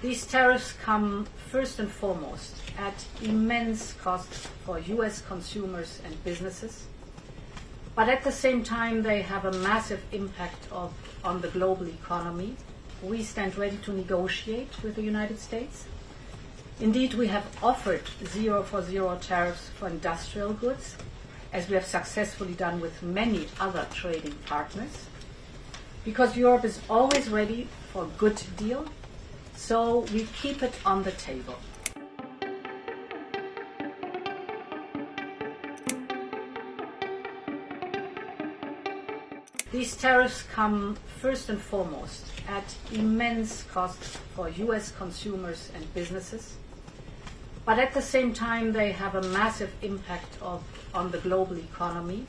These tariffs come first and foremost at immense costs for US consumers and businesses, but at the same time they have a massive impact on the global economy. We stand ready to negotiate with the United States. Indeed, we have offered 0 for 0 tariffs for industrial goods, as we have successfully done with many other trading partners, because Europe is always ready for a good deal, so we keep it on the table. These tariffs come first and foremost at immense costs for US consumers and businesses, but at the same time they have a massive impact on the global economy.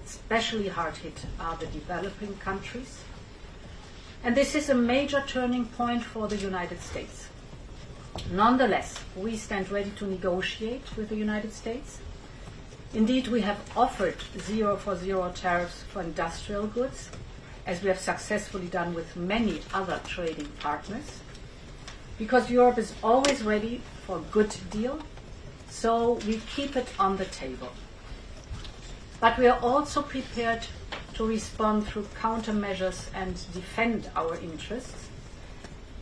Especially hard hit are the developing countries. And this is a major turning point for the United States. Nonetheless, we stand ready to negotiate with the United States. Indeed, we have offered 0 for 0 tariffs for industrial goods, as we have successfully done with many other trading partners, because Europe is always ready for a good deal, so we keep it on the table. But we are also prepared to respond through countermeasures and defend our interests.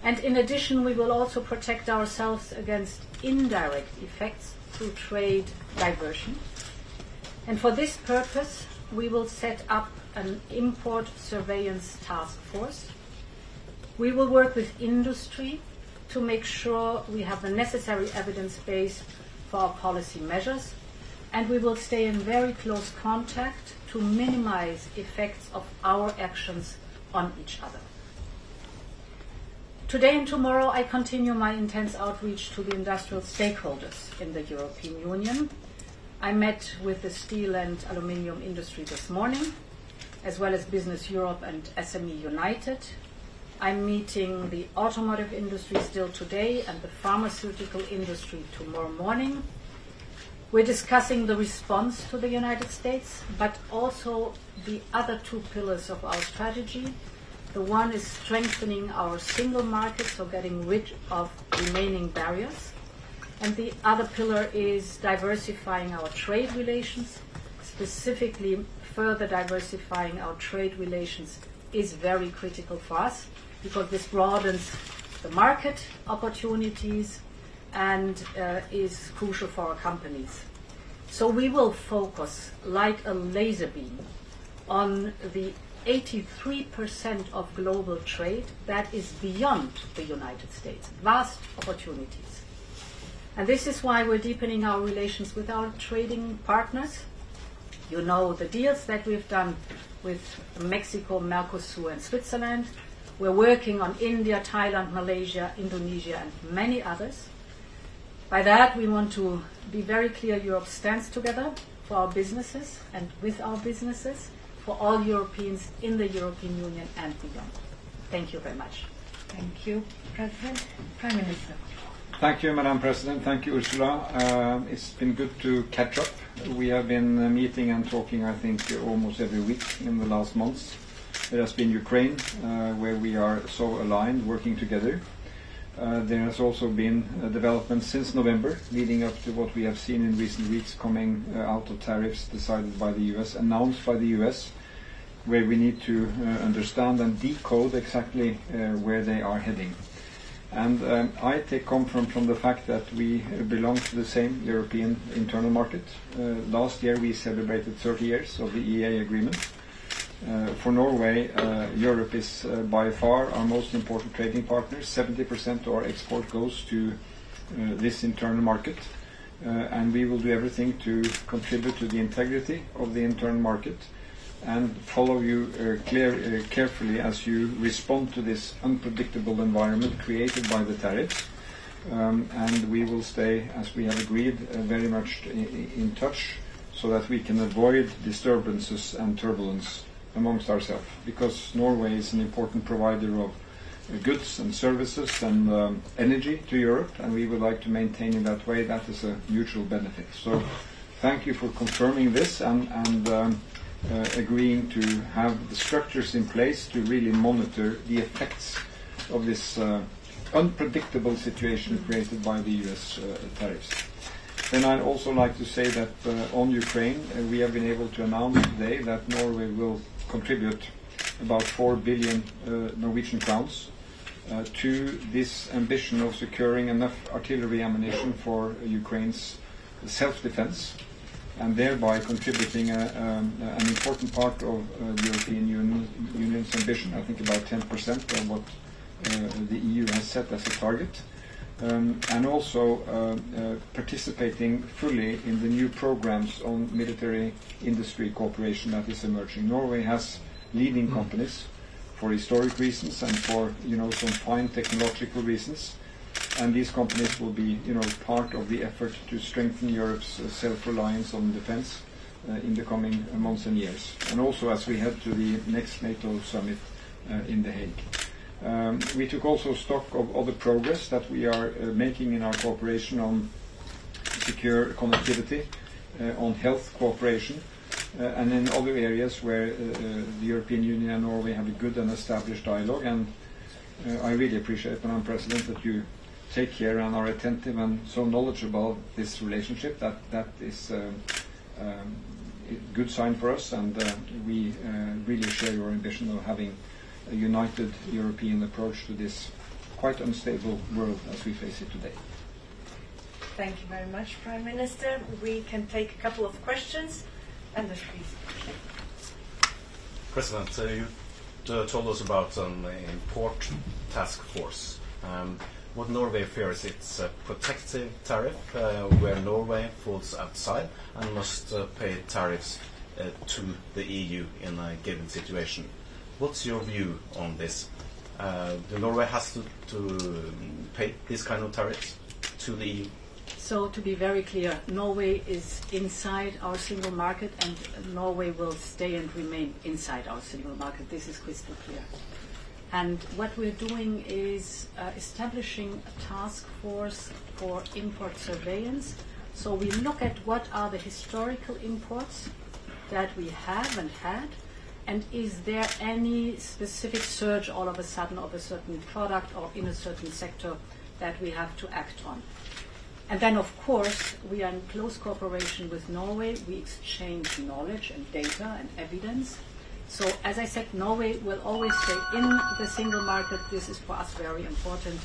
And in addition, we will also protect ourselves against indirect effects through trade diversion. And for this purpose, we will set up an import surveillance task force. We will work with industry to make sure we have the necessary evidence base for our policy measures, and we will stay in very close contact to minimize effects of our actions on each other. Today and tomorrow I continue my intense outreach to the industrial stakeholders in the European Union. I met with the steel and aluminium industry this morning, as well as Business Europe and SME United. I'm meeting the automotive industry still today and the pharmaceutical industry tomorrow morning. We're discussing the response to the United States, but also the other two pillars of our strategy. The one is strengthening our single market, so getting rid of remaining barriers. And the other pillar is diversifying our trade relations. Specifically, further diversifying our trade relations is very critical for us, because this broadens the market opportunities and is crucial for our companies. So we will focus like a laser beam on the 83% of global trade that is beyond the United States, vast opportunities. And this is why we're deepening our relations with our trading partners. You know the deals that we've done with Mexico, Mercosur, and Switzerland. We're working on India, Thailand, Malaysia, Indonesia, and many others. By that, we want to be very clear Europe stands together for our businesses and with our businesses, for all Europeans in the European Union and beyond. Thank you very much. Thank you, President. Prime Minister. Thank you, Madam President. Thank you, Ursula. It's been good to catch up. We have been meeting and talking, I think, almost every week in the last months. There has been Ukraine, where we are so aligned, working together. There has also been development since November, leading up to what we have seen in recent weeks coming out of tariffs decided by the US, announced by the US, where we need to understand and decode exactly where they are heading. And I take comfort from the fact that we belong to the same European internal market. Last year we celebrated 30 years of the EEA agreement. For Norway, Europe is by far our most important trading partner. 70% of our export goes to this internal market, and we will do everything to contribute to the integrity of the internal market and follow you carefully as you respond to this unpredictable environment created by the tariffs. And we will stay, as we have agreed, very much in touch so that we can avoid disturbances and turbulence amongst ourselves, because Norway is an important provider of goods and services and energy to Europe, and we would like to maintain in that way. That is a mutual benefit. So thank you for confirming this and agreeing to have the structures in place to really monitor the effects of this unpredictable situation created by the US tariffs. Then I'd also like to say that on Ukraine, we have been able to announce today that Norway will contribute about 4 billion Norwegian crowns to this ambition of securing enough artillery ammunition for Ukraine's self-defense, and thereby contributing an important part of the European Union's ambition, I think about 10% of what the EU has set as a target, and also participating fully in the new programs on military industry cooperation that is emerging. Norway has leading companies for historic reasons and for some fine technological reasons, and these companies will be part of the effort to strengthen Europe's self-reliance on defense in the coming months and years, and also as we head to the next NATO summit in The Hague. We took also stock of other progress that we are making in our cooperation on secure connectivity, on health cooperation, and in other areas where the European Union and Norway have a good and established dialogue. And I really appreciate, Madam President, that you take care and are attentive and so knowledgeable of this relationship. That is a good sign for us, and we really share your ambition of having a united European approach to this quite unstable world as we face it today. Thank you very much, Prime Minister. We can take a couple of questions. Anders, please. President, you told us about an import task force. What Norway fears it's a protective tariff where Norway falls outside and must pay tariffs to the EU in a given situation. What's your view on this? Do Norway has to pay these kind of tariffs to the EU? So to be very clear, Norway is inside our single market, and Norway will stay and remain inside our single market. This is crystal clear. And what we're doing is establishing a task force for import surveillance. So we look at what are the historical imports that we have and had, and is there any specific surge all of a sudden of a certain product or in a certain sector that we have to act on. And then, of course, we are in close cooperation with Norway. We exchange knowledge and data and evidence. So, as I said, Norway will always stay in the single market. This is for us very important.